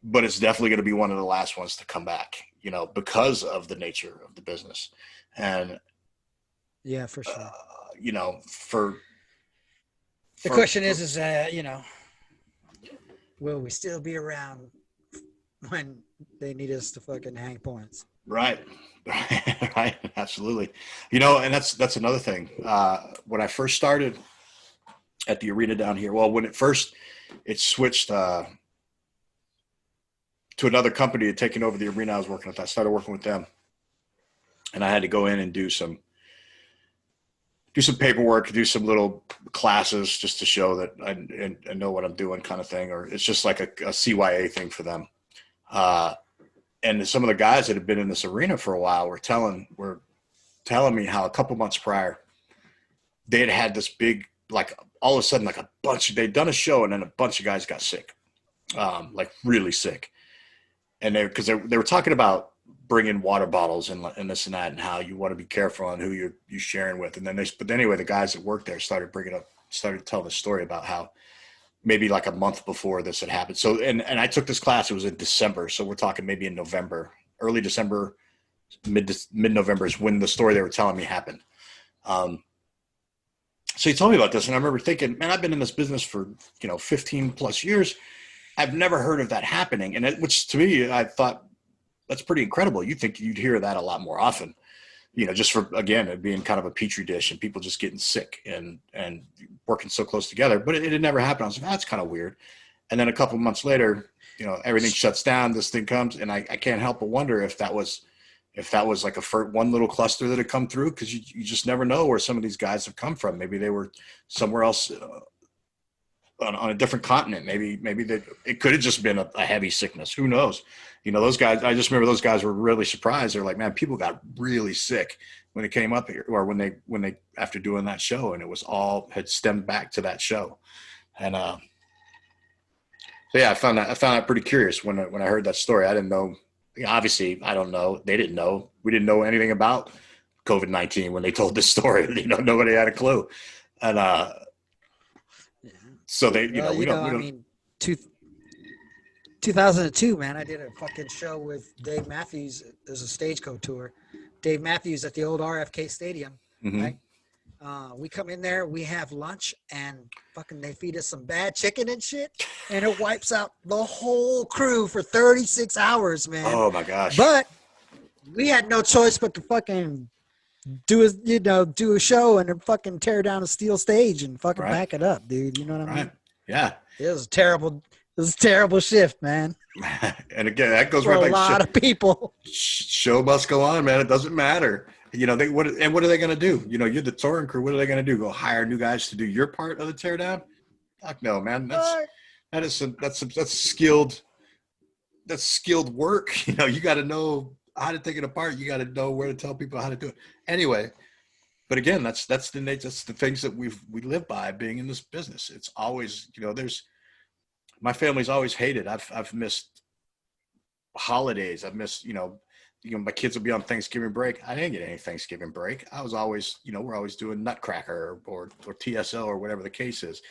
But it's definitely going to be one of the last ones to come back, you know, because of the nature of the business. And Yeah, for sure. you know, The question is, you know, will we still be around when they need us to fucking hang points? right, right, absolutely. You know, and that's another thing. When I first started at the arena down here, well, when it switched to another company had taken over the arena I was working with. I started working with them, and I had to go in and do some paperwork, do some little classes just to show that I know what I'm doing, kind of thing. Or it's just like a CYA thing for them. And some of the guys that have been in this arena for a while were telling me how a couple months prior they had this big, like all of a sudden, like they'd done a show and then a bunch of guys got sick, like really sick. And because they were talking about bringing water bottles and this and that, and how you want to be careful on who you're sharing with. And then but anyway, the guys that worked there started telling the story about how maybe like a month before this had happened. So, and I took this class, it was in December. So we're talking maybe in November, early December, mid-November is when the story they were telling me happened. So he told me about this, and I remember thinking, man, I've been in this business for, 15 plus years. I've never heard of that happening. And which to me, I thought that's pretty incredible. You'd think you'd hear that a lot more often, just for, again, it being kind of a petri dish and people just getting sick and working so close together, but it had never happened. I was like, that's kind of weird. And then a couple of months later, everything shuts down, this thing comes, and I can't help but wonder if that was like one little cluster that had come through, because you just never know where some of these guys have come from. Maybe they were somewhere else on a different continent. Maybe it could have just been a heavy sickness. Who knows? Those guys, I just remember those guys were really surprised. They're like, man, people got really sick when they came up here, or when they after doing that show, and it was all had stemmed back to that show. And so yeah, I found that pretty curious when I heard that story. I didn't know. Obviously, I don't know. They didn't know. We didn't know anything about COVID-19 when they told this story. Nobody had a clue. And so they, we don't. I mean, 2002, man, I did a fucking show with Dave Matthews. There's a Stagecoach tour. Dave Matthews at the old RFK Stadium, Mm-hmm. right? We come in there, we have lunch, and fucking they feed us some bad chicken and shit, and it wipes out the whole crew for 36 hours, man. Oh my gosh! But we had no choice but to fucking do a show and then fucking tear down a steel stage and fucking back it up, dude. You know what I mean? Yeah. It was a terrible shift, man. And again, that goes for right a back lot of people. Show must go on, man. It doesn't matter. What are they going to do? You're the touring crew. What are they going to do? Go hire new guys to do your part of the teardown? Fuck no, man. That's skilled work. You got to know how to take it apart. You got to know where to tell people how to do it. Anyway, but again, that's the things that we live by being in this business. It's always, my family's always hated. I've missed holidays. I've missed, my kids will be on Thanksgiving break. I didn't get any Thanksgiving break. I was always, we're always doing Nutcracker or TSL or whatever the case is.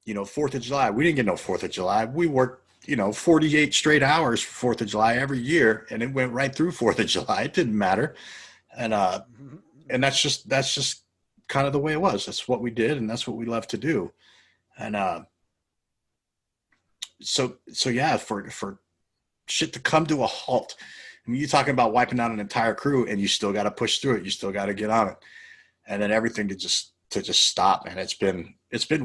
4th of July, we didn't get no 4th of July. We worked, 48 straight hours for 4th of July every year, and it went right through 4th of July. It didn't matter. And that's just kind of the way it was. That's what we did, and that's what we love to do. And so yeah, for shit to come to a halt. I mean, you're talking about wiping out an entire crew, and you still got to push through it. You still got to get on it, and then everything to just stop. And it's been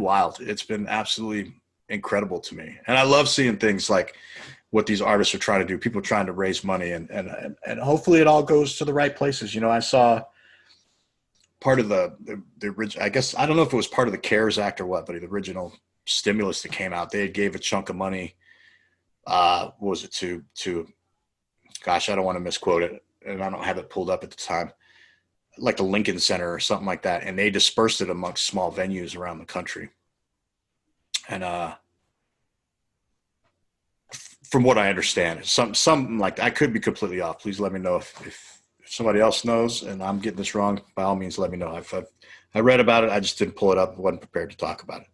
wild. It's been absolutely incredible to me, and I love seeing things like what these artists are trying to do. People trying to raise money, and hopefully it all goes to the right places. I saw part of the original. I guess I don't know if it was part of the CARES Act or what, but the original stimulus that came out, they gave a chunk of money. What was it to? Gosh, I don't want to misquote it, and I don't have it pulled up at the time. like the Lincoln Center or something like that, and they dispersed it amongst small venues around the country. And from what I understand, something like I could be completely off. Please let me know if somebody else knows and I'm getting this wrong. By all means, let me know. I read about it. I just didn't pull it up. Wasn't prepared to talk about it.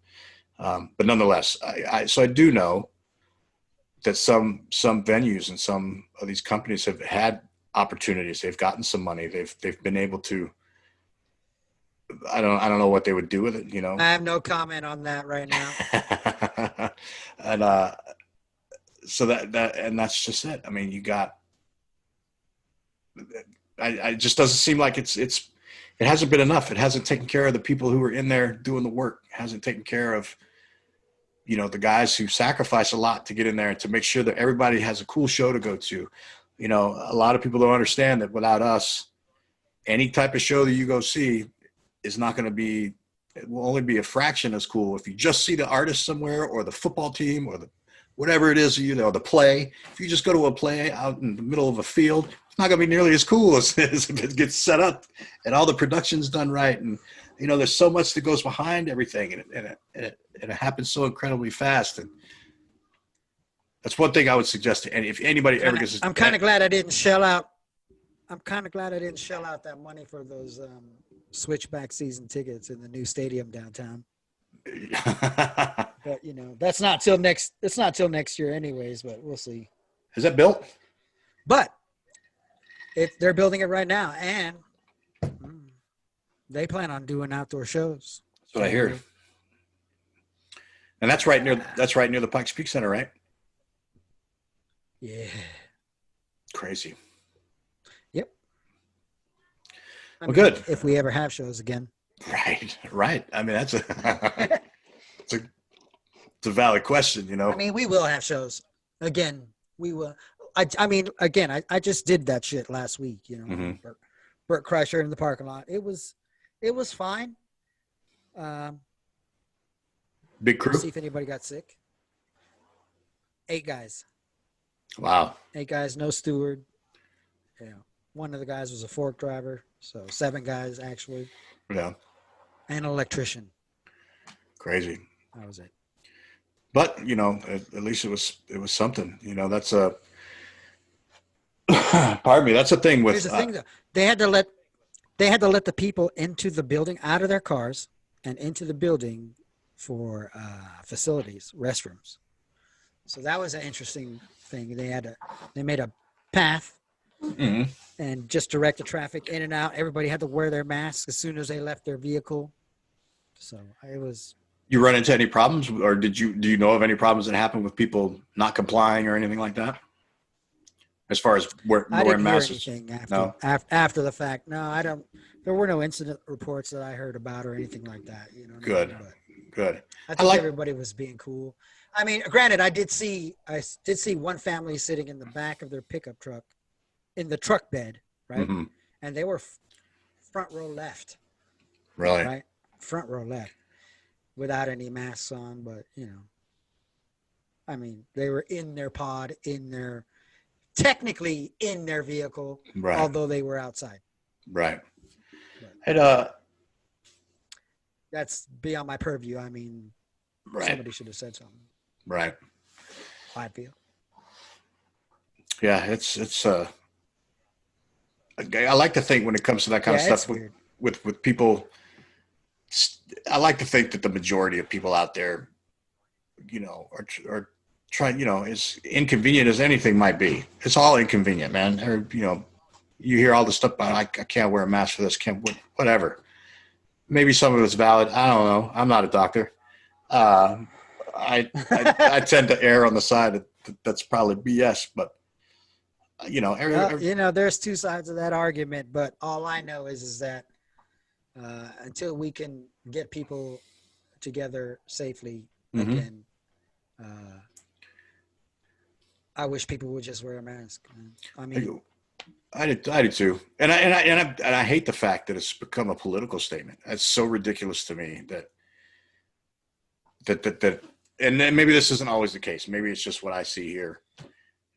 But nonetheless, so I do know that some venues and some of these companies have had opportunities. They've gotten some money. They've been able to. I don't know what they would do with it. I have no comment on that right now. And so that's just it. I mean, you got. It just doesn't seem like it hasn't been enough. It hasn't taken care of the people who are in there doing the work. It hasn't taken care of, the guys who sacrifice a lot to get in there and to make sure that everybody has a cool show to go to. A lot of people don't understand that without us, any type of show that you go see is not going to be, it will only be a fraction as cool. If you just see the artist somewhere or the football team or whatever it is, the play, if you just go to a play out in the middle of a field, it's not going to be nearly as cool as if it gets set up and all the production's done right. And, there's so much that goes behind everything and it happens so incredibly fast. And that's one thing I would suggest to if anybody ever gets. I'm kind of glad I didn't shell out. I'm kind of glad I didn't shell out that money for those switchback season tickets in the new stadium downtown. But that's not till next. It's not till next year, anyways. But we'll see. Is that built? But they're building it right now, and they plan on doing outdoor shows. That's what I hear. And that's right near the Pikes Peak Center, right? Yeah. Crazy. Yep. Well, good. If we ever have shows again. Right. I mean, that's it's a valid question, I mean, we will have shows again. We will. I mean, again, I just did that shit last week. Mm-hmm. Burt Kreischer in the parking lot. It was fine. Big crew. See if anybody got sick. 8 guys. Wow. 8 guys, no steward. One of the guys was a fork driver, so 7 guys actually. Yeah. And an electrician. Crazy. That was it. But at least it was something. That's a. Pardon me. That's a thing with. Here's the thing, though. They had to let the people into the building, out of their cars, and into the building for facilities, restrooms. So that was an interesting thing. They made a path and just direct the traffic in and out. Everybody had to wear their masks as soon as they left their vehicle. So it was. You run into any problems, or do you know of any problems that happened with people not complying or anything like that? As far as wearing masks? After the fact. No, I don't. There were no incident reports that I heard about or anything like that. Good. Good. I think everybody was being cool. I mean, granted, I did see one family sitting in the back of their pickup truck, in the truck bed, right? Mm-hmm. And they were front row left. Really? Right, front row left, without any masks on. But I mean, they were in their pod, technically in their vehicle, right, although they were outside. Right. But, that's beyond my purview. I mean, right, somebody should have said something. Right. I feel. Yeah, it's I like to think when it comes to that kind of stuff with people, I like to think that the majority of people out there, are trying, as inconvenient as anything might be. It's all inconvenient, man. Or, you hear all the stuff about, I can't wear a mask for this, whatever. Maybe some of it's valid. I don't know. I'm not a doctor. I tend to err on the side that's probably BS, but there's 2 sides of that argument, but all I know is that until we can get people together safely again, I wish people would just wear a mask. I mean, I do too, and I hate the fact that it's become a political statement. It's so ridiculous to me that, and then maybe this isn't always the case. Maybe it's just what I see here,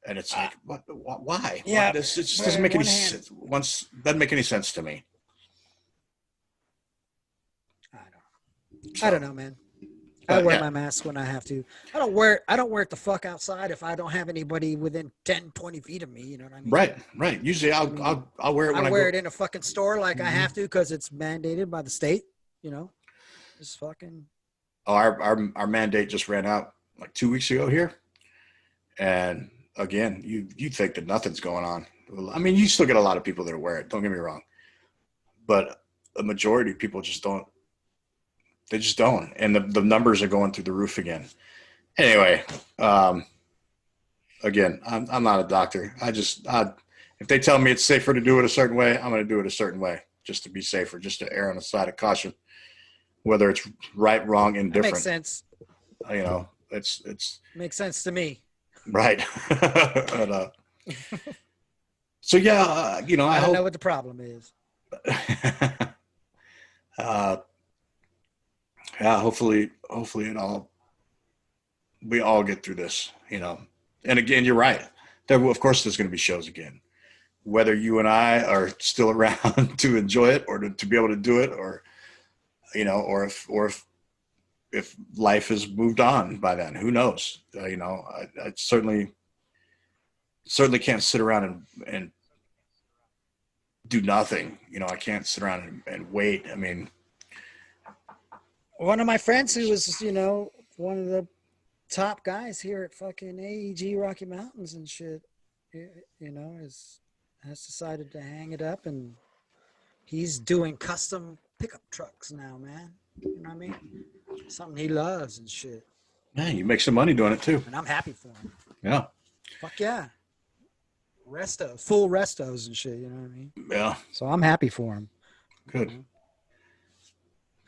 and it's like, why? Yeah, it just doesn't make any sense. Doesn't make any sense to me. I don't So, know, man. I but wear yeah, my mask when I have to. I don't wear it the fuck outside if I don't have anybody within 10, 20 feet of me. You know what I mean? right, right. Usually, I mean, I'll wear it I when I wear go. it in a fucking store like I Mhm. have to because it's mandated by the state. You know, just fucking. Oh, our mandate just ran out like 2 weeks ago here, and again, you think that nothing's going on. I mean, you still get a lot of people that wear it. Don't get me wrong, but a majority of people just don't. They just don't, and the numbers are going through the roof again. Anyway, um, again, I'm not a doctor. If they tell me it's safer to do it a certain way, I'm going to do it a certain way just to be safer, just to err on the side of caution, whether it's right, wrong, That makes indifferent. sense. It's Makes sense to me. right. But, so yeah, I I don't know hope. what the problem is. uh, yeah, hopefully we all get through this. And again, you're right. Of course, there's going to be shows again. Whether you and I are still around to enjoy it or to be able to do it, or if life has moved on by then, who knows? I certainly can't sit around and do nothing. I can't sit around and wait. I mean, One of my friends who was, one of the top guys here at fucking AEG Rocky Mountains and shit, has decided to hang it up, and he's doing custom pickup trucks now, man. You know what I mean? Something he loves and shit. man, you make some money doing it too. And I'm happy for him. Yeah, Fuck yeah. Full restos and shit, you know what I mean? yeah, So I'm happy for him. good,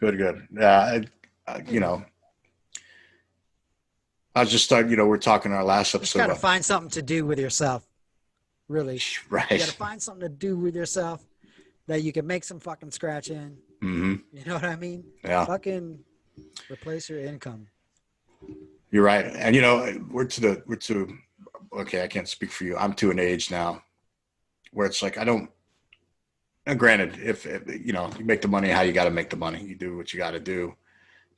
good. Yeah, I was just starting. We're talking our last Just episode gotta about find something to do with yourself. Really. You gotta right. find something to do with yourself that you can make some fucking scratch in. Mm-hmm. You know what I mean? Yeah, Fucking replace your income. you're right. And we're to okay. I can't speak for you. I'm to an age now where it's like I don't. And granted, if you make the money how you got to make the money, you do what you got to do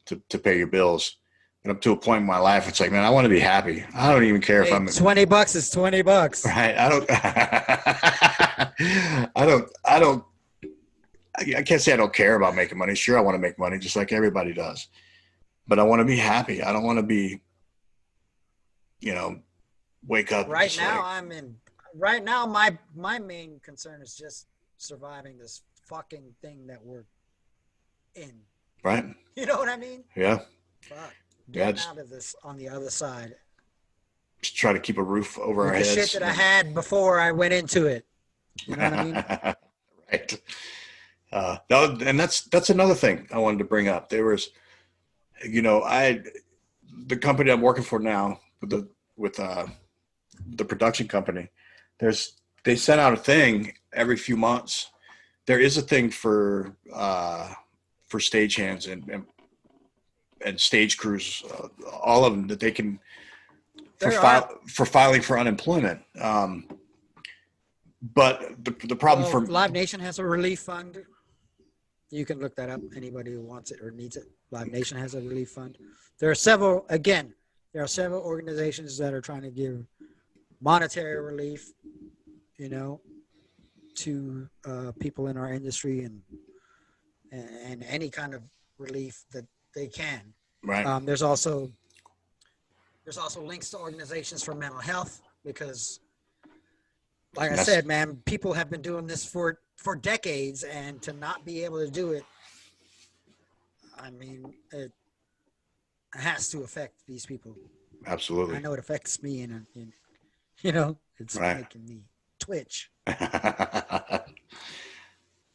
to pay your bills. And up to a point in my life, it's like, man, I want to be happy. I don't even care if Hey, I'm $20 is $20. right. I don't. I can't say I don't care about making money. Sure, I want to make money just like everybody does, but I want to be happy. I don't want to be, wake up Right just now, like, right now, my main concern is just surviving this fucking thing that we're in. right. You know what I mean? Yeah, Fuck. yeah. Getting out of this on the other side Just try to keep a roof over with our the shit heads. that I had before I went into it. You know what I mean? Right. And that's another thing I wanted to bring up. There was, the company I'm working for now with the production company. They sent out a thing every few months. There is a thing for stagehands and stage crews, all of them that they can for filing for unemployment. But the problem Well, for Live Nation has a relief fund. You can look that up. Anybody who wants it or needs it. Live Nation has a relief fund. There are several organizations that are trying to give monetary relief, to people in our industry and any kind of relief that they can. right. There's also links to organizations for mental health because, like I said, man, people have been doing this for decades, and to not be able to do it, I mean, it has to affect these people. Absolutely. I know it affects me, and it's right. making me twitch. Yeah,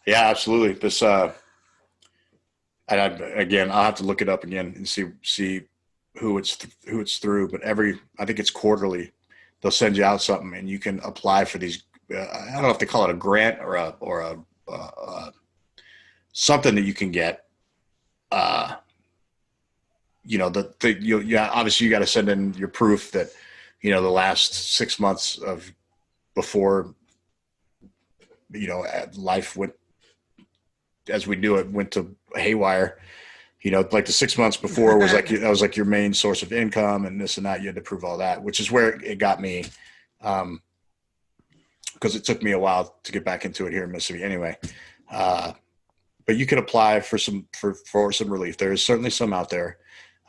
absolutely. This and again, I'll have to look it up again and see who it's through. But I think it's quarterly. They'll send you out something, and you can apply for these. I don't know if they call it a grant or a something that you can get. Obviously you got to send in your proof that the last 6 months of before life went as we knew it went to haywire. You know, like the 6 months before was like that was like your main source of income and this and that. You had to prove all that, which is where it got me, because it took me a while to get back into it here in Mississippi. Anyway, but you could apply for some relief. There is certainly some out there.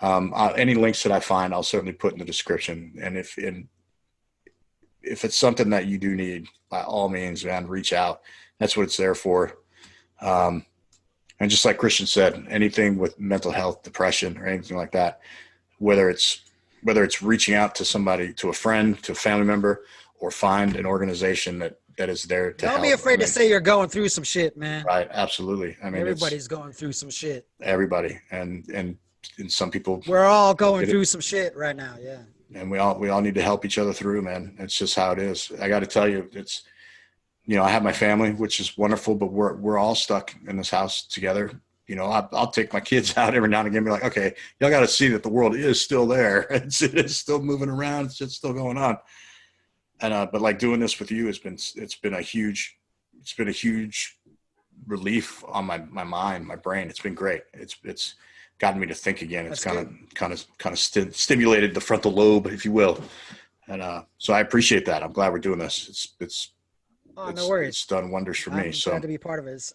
Any links that I find, I'll certainly put in the description. And if it's something that you do need, by all means, man, reach out. That's what it's there for. And just like Christian said, anything with mental health, depression, or anything like that, whether it's reaching out to somebody, to a friend, to a family member, or find an organization that is there to help. Don't be afraid to say you're going through some shit, man. Right. Absolutely. I mean, everybody's going through some shit. Everybody. And some people. We're all going through some shit right now. Yeah. And we all need to help each other through, man. It's just how it is. I got to tell you, it's, you know, I have my family, which is wonderful, but we're all stuck in this house together. You know, I'll take my kids out every now and again and be like, okay, y'all got to see that the world is still there. It is still moving around. It's still going on. And, but like doing this with you it's been a huge relief on my mind, my brain. It's been great. It's gotten me to think again. It's kind of stimulated the frontal lobe, if you will. And, so I appreciate that. I'm glad we're doing this. No worries. It's done wonders for me. I'm glad to be part of it.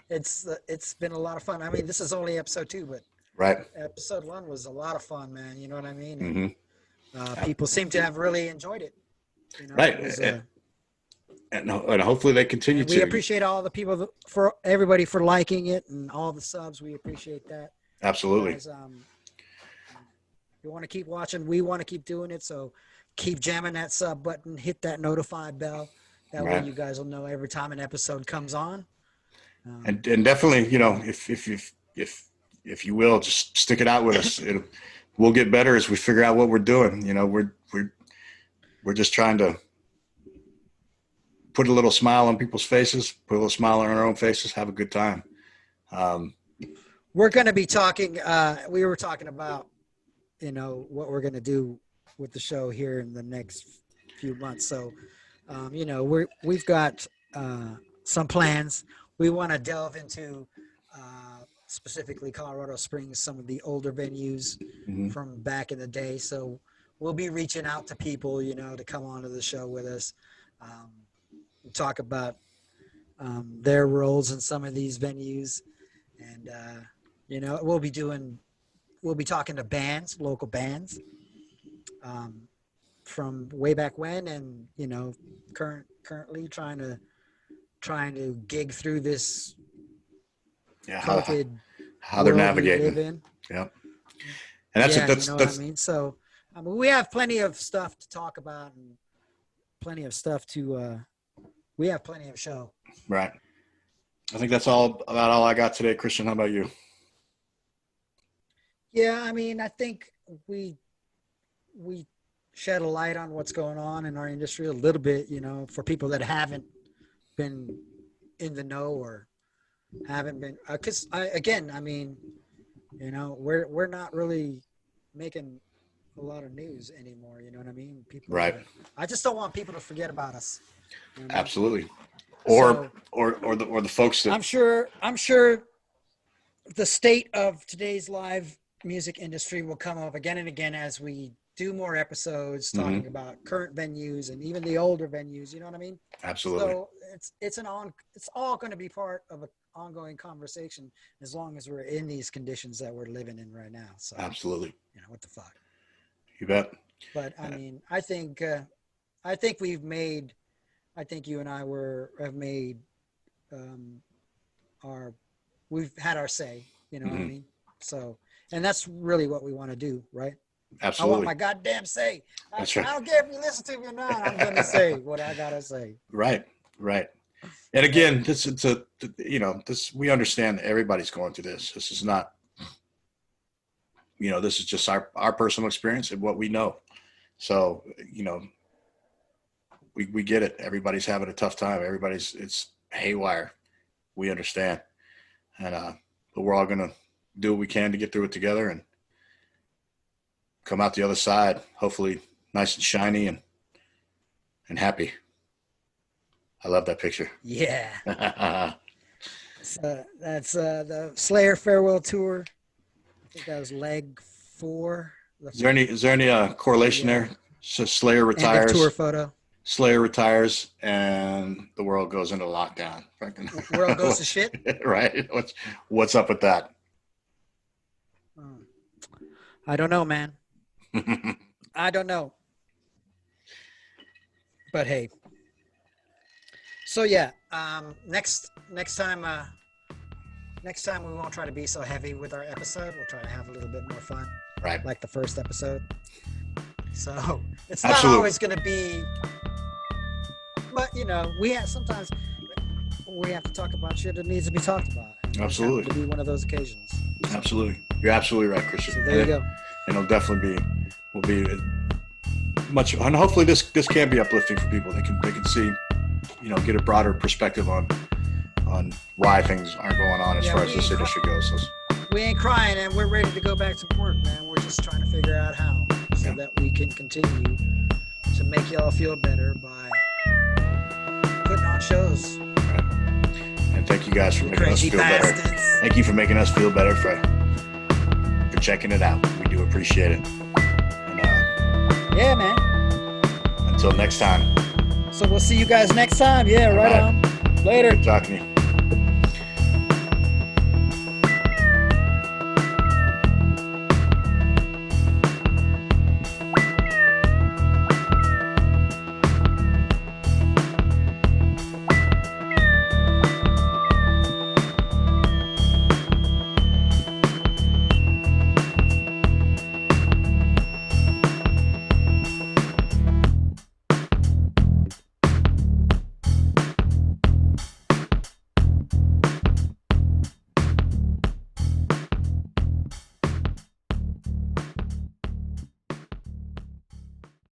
It's been a lot of fun. I mean, this is only episode 2, but right. Episode 1 was a lot of fun, man. You know what I mean? Mm-hmm. People seem to have really enjoyed it. You know, right. And hopefully they continue to. We appreciate all the people, for everybody for liking it and all the subs. We appreciate that. Absolutely. Guys, you want to keep watching. We want to keep doing it. So keep jamming that sub button, hit that notify bell. That way you guys will know every time an episode comes on. And definitely, you know, if you will, just stick it out with us. We'll get better as we figure out what we're doing. You know, we're just trying to put a little smile on people's faces, put a little smile on our own faces, have a good time. We're going to be talking, we were talking about, you know, what we're going to do with the show here in the next few months. So, you know, we've got some plans. We want to delve into specifically Colorado Springs, some of the older venues from back in the day. So we'll be reaching out to people, you know, to come onto the show with us, talk about their roles in some of these venues. And, you know, we'll be talking to bands, local bands from way back when, and, you know, currently trying to gig through this COVID how they're navigating. Yep. And that's you know what I mean? So we have plenty of stuff to talk about and plenty of stuff to we have plenty of show. Right. I think that's all I got today. Christian, how about you? Yeah, I mean, I think we shed a light on what's going on in our industry a little bit, you know, for people that haven't been in the know or haven't been, because I mean, you know, we're not really making a lot of news anymore. You know what I mean? People, right. I just don't want people to forget about us. You know? Absolutely. Or the folks that I'm sure the state of today's live music industry will come up again and again as we do more episodes talking about current venues and even the older venues. You know what I mean? Absolutely. So it's all going to be part of an ongoing conversation as long as we're in these conditions that we're living in right now. So absolutely. You know, what the fuck? You bet. But I mean, I think you and I have made we've had our say, you know what I mean? So, and that's really what we want to do, right? Absolutely. I want my goddamn say. That's right. I don't care if you listen to me or not. I'm going to say what I got to say. Right. And again, we understand that everybody's going through this. This is not, you know, this is just our personal experience and what we know. So, you know, we get it. Everybody's having a tough time. It's haywire. We understand. And, but we're all going to do what we can to get through it together and come out the other side, hopefully nice and shiny and happy. I love that picture. Yeah. So that's the Slayer farewell tour. think that was leg 4. Is there any correlation Yeah. there? So Slayer End of tour retires. photo. Slayer retires, and the world goes into lockdown. World goes to shit. Right? What's up with that? I don't know, man. I don't know. But hey. So yeah, next time we won't try to be so heavy with our episode. We'll try to have a little bit more fun, Right. like the first episode. So it's Absolutely. not always going to be, but sometimes we have to talk about shit that needs to be talked about. And this Absolutely. happened to be one of those occasions. Absolutely. You're absolutely right, Christian. So there you go. And it'll definitely be much, and hopefully this can be uplifting for people. They can see, get a broader perspective on why things aren't going on as far as this industry goes. So, we ain't crying, and we're ready to go back to work, man. We're just trying to figure out how, so that we can continue to make y'all feel better by putting on shows. right. And thank you guys for You making us crazy feel better. bastards. Thank you for making us feel better, for checking it out. We do appreciate it. And Yeah, man. until next time, So we'll see you guys next time. Yeah, right All right. on. Later. good talking to you.